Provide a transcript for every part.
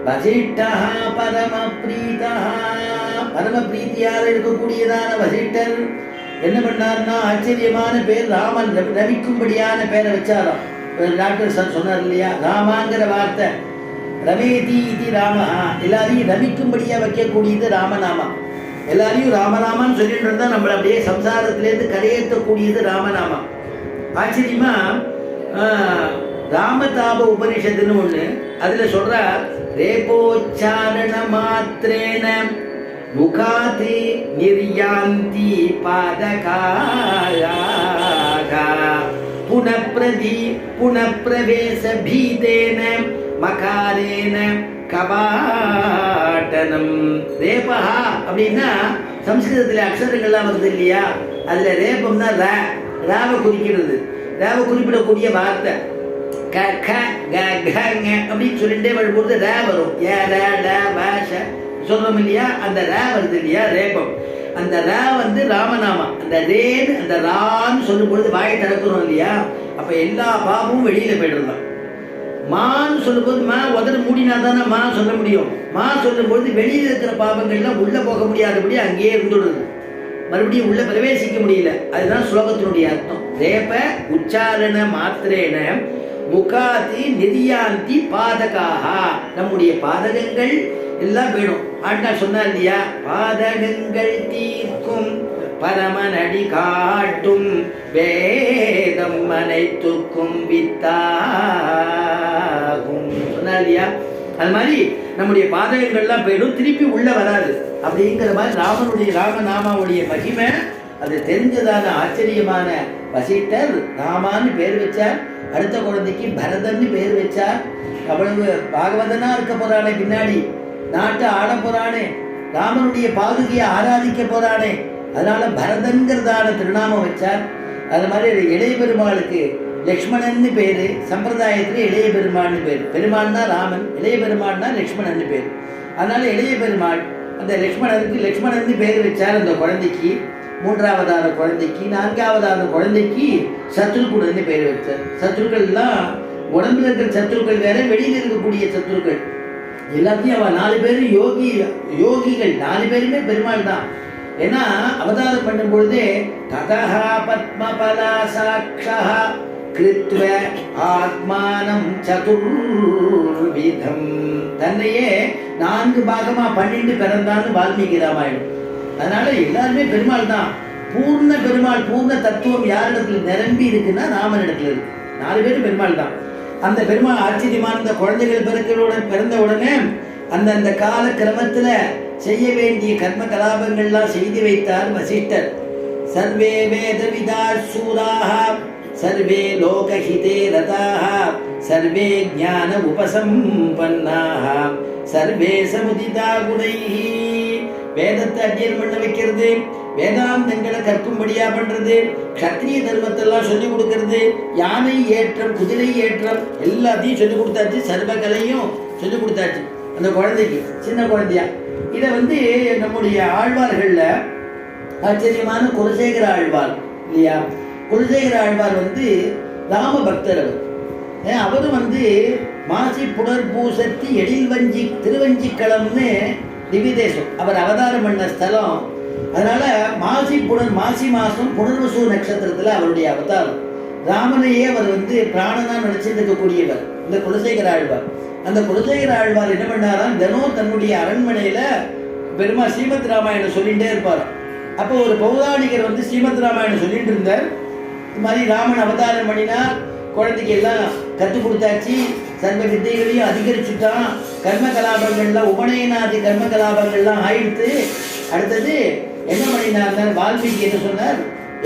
வசிஷ்டா பரம பிரீதா, பரம பிரீத்தியாக இருக்கக்கூடியதான வசிஷ்டர் என்ன பண்ணார்னா ஆச்சரியமான பேர் ராமன் ரவிக்கும்படியான பேரை வச்சாராம். டாக்டர் சார் சொன்னார் இல்லையா, ராமாங்கிற வார்த்தை ரமேதி இது ராம, எல்லாரையும் ரவிக்கும்படியா வைக்கக்கூடியது ராமநாமா. எல்லாரையும் ராமநாமான்னு சொல்லிட்டு இருந்தா நம்மளை அப்படியே சம்சாரத்திலேருந்து கரையேற்றக்கூடியது ராமநாமா. ஆச்சரியமா ராமதாப உபனிஷத்துன்னு ஒண்ணு, அதுல சொல்ற ரேபோச்சாரண மாத்திரேன முகாதி நிர்யாந்தி பாதகாயா புனப்பிரவேச பீதேன மகாரேன கபாட்டனம். ரேபஹா அப்படின்னா சம்ஸ்கிருதத்தில் அக்ஷரங்கள்லாம் வருது இல்லையா, அதுல ரேபம்னா ராவை குறிக்கிறது, ராவை குறிப்பிடக்கூடிய வார்த்தை. க க க க அப்படின்னு சொல்லிட்டே வரும்போது ரே வரும். ஏ ரே ட பாஷ சொல்றோம் இல்லையா, அந்த ரே வருது இல்லையா ரேபம். அந்த ரா வந்து ராமநாமா. அந்த ரேன்னு அந்த ரான்னு சொல்லும் பொழுது வாயை திறக்கிறோம் இல்லையா, அப்ப எல்லா பாபமும் வெளியில போயிடுறோம். மான்னு சொல்லும்போது மா உதற மூடினா தானே மா சொல்ல முடியும். மா சொல்லும் பொழுது வெளியில இருக்கிற பாபங்கள்லாம் உள்ள போக முடியாதபடி அங்கேயே இருந்துடுது, மறுபடியும் உள்ள பிரவேசிக்க முடியல. அதுதான் ஸ்லோகத்தினுடைய அர்த்தம். ரேப உச்சாரண மாத்திரேன முகாதி நிதியாந்தி பாதகாக, நம்முடைய பாதகங்கள் எல்லாம் வேணும். ஆண்டாள் சொன்னார் இல்லையா, பாதகங்கள் தீர்க்கும் பரமனடி காட்டும் வேதம் அனைத்துக்கும் வித்தாகும் சொன்னார் இல்லையா. அது மாதிரி நம்முடைய பாதகங்கள்லாம் போயிடும், திருப்பி உள்ள வராது. அப்படிங்கிற மாதிரி ராமனுடைய ராமநாமாவுடைய மகிமை அது தெரிஞ்சதான ஆச்சரியமான வசிஷ்டர் ராமான்னு பேர் வச்சார். அடுத்த குழந்தைக்கு பரதன்னு பேர் வச்சார். அவ்வளவு பாகவதனா இருக்க போறானே, பின்னாடி நாட்டை ஆட போறானே, ராமனுடைய பாதுகையை ஆராதிக்க போறானே, அதனால பரதன்கிறதான திருநாமம் வச்சார். அது மாதிரி இளைய பெருமாளுக்கு லக்ஷ்மணன்னு பேரு, சம்பிரதாயத்துல இளைய பெருமாள்னு பேர். பெருமாள்னா ராமன், இளைய பெருமாள்னா லக்ஷ்மணன்னு பேர். அதனால இளைய பெருமாள் அந்த லக்ஷ்மணனுக்கு லக்ஷ்மணன்னு பேர் வச்சார். அந்த குழந்தைக்கு மூன்றாவதான குழந்தைக்கு, நான்காவதான குழந்தைக்கு சத்ருகுணன்னு பேர் வச்சார். சத்ருக்கள்லாம் உடம்புல இருக்கிற சத்ருக்கள் வேற, வெளியில் இருக்கக்கூடிய சத்ருக்கள் எல்லாத்தையும் அவன் 4 பேரும் யோகிகள் 4 பேருமே பெருமாள் தான். ஏன்னா அவதாரம் பண்ணும் பொழுதே ததஹா பத்மபலா சாக்ஷா கிருத்வ ஆத்மானம் சதுர்விதம், தன்னையே 4 பாகமா பண்ணிட்டு பிறந்தான்னு வால்மீகி ராமாயணம். அதனால எல்லாருமே பெருமாள் தான். பூர்ண பெருமாள், பூர்ண தத்துவம் யாரிடத்துல நிரம்பி இருக்குன்னா ராமன் இடத்துல இருக்கு. 4 பேரும் பெருமாள் தான். அந்த பெருமாள் ஆச்சரியமான இந்த குழந்தைகள் பிறந்த உடனே அந்த கால கிரமத்துல செய்ய வேண்டிய கர்ம கலாபங்கள்லாம் செய்து வைத்தார் வசிஷ்டர். சர்வே வேதவிதா சூராஹ சர்வே லோகஹிதே ரதாஹ சர்வே ஞான உபசம்பன்னாஹ சர்வே சமுதிதா குணைஹி, வேதத்தை அத்தியனம் பண்ண வைக்கிறது, வேதாந்தங்களை கற்கும்படியா பண்றது, கத்திரிய தர்மத்தெல்லாம் சொல்லிக் கொடுக்கறது, யானை ஏற்றம் குதிரை ஏற்றம் எல்லாத்தையும் சொல்லிக் கொடுத்தாச்சு, சர்வகலையும் சொல்லிக் கொடுத்தாச்சு அந்த குழந்தைக்கு, சின்ன குழந்தையா. இதை நம்முடைய ஆழ்வார்கள்ல ஆச்சரியமான குலசேகர ஆழ்வார் இல்லையா. குலசேகர ஆழ்வார் ராம பக்தர். அவரும் மாசி புனர்பூசத்தி எழில்வஞ்சி திருவஞ்சிக்களம்னு திவ்யதேசம் அவர் அவதாரம் பண்ண ஸ்தலம். அதனால மாசி மாசம் புனர்வசு நட்சத்திரத்துல அவருடைய அவதாரம். ராமனையே அவர் பிராணனா நினைச்சிருக்கக்கூடியவர் இந்த குலசேகர ஆழ்வார். அந்த குலசேகர ஆழ்வார் என்ன பண்ணாராம், தினம் தன்னுடைய அரண்மனையில பெருமா ஸ்ரீமத் ராமாயணம் சொல்லிகிட்டே இருப்பார். அப்போ ஒரு பௌராணிகர் ஸ்ரீமத் ராமாயணம் சொல்லிட்டு இருந்தார். இது மாதிரி ராமன் அவதாரம் பண்ணினா குழந்தைக்கு எல்லாம் கற்றுக் கொடுத்தாச்சு, சர்வ வித்தைகளையும் அதிகரிச்சுட்டான், கர்ம கலாபங்கள்லாம் உபநயனாதி கர்ம கலாபங்கள்லாம் ஆயிடுத்து. அடுத்தது என்ன பண்ணினார் வால்மீகி என்ன சொன்னார்,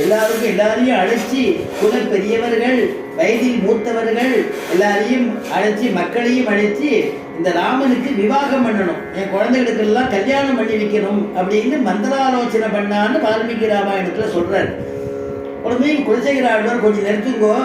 எல்லாரையும் அழைச்சி குல பெரியவர்கள் வயதில் மூத்தவர்கள் எல்லாரையும் அழைச்சி மக்களையும் அழைச்சி இந்த ராமனுக்கு விவாகம் பண்ணணும், என் குழந்தைகளுக்கு எல்லாம் கல்யாணம் பண்ணி வைக்கணும் அப்படின்னு மந்திராலோசனை பண்ணான்னு வால்மீகி ராமாயணத்துல சொல்றாரு. உடனே குலசேகர ஆழ்வார் கொஞ்சம் நிறுத்துங்கோ,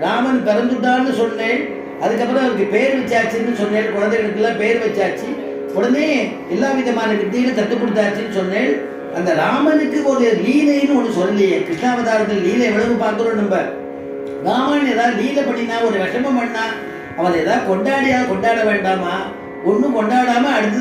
ராமன் பிறந்துட்டான்னு சொன்னேன், அதுக்கப்புறம் அவருக்கு பேர் வச்சாச்சுன்னு சொன்னேன், குழந்தைகளுக்கு எல்லாம் பேர் வச்சாச்சு, உடனே எல்லா விதமான வித்தியிலும் கற்றுக் கொடுத்தாச்சுன்னு சொன்னேன். அந்த ராமனுக்கு ஒரு லீலைன்னு ஒன்று சொல்லலையே. கிருஷ்ணாவதாரத்தில் லீலை எவ்வளவு பார்க்கிறோம் நம்ம. ராமன் ஏதாவது லீலை பண்ணினா ஒரு விஷமம் பண்ணா அவன் ஏதாவது கொண்டாட வேண்டாமா? ஒன்றும் கொண்டாடாம அடுத்தது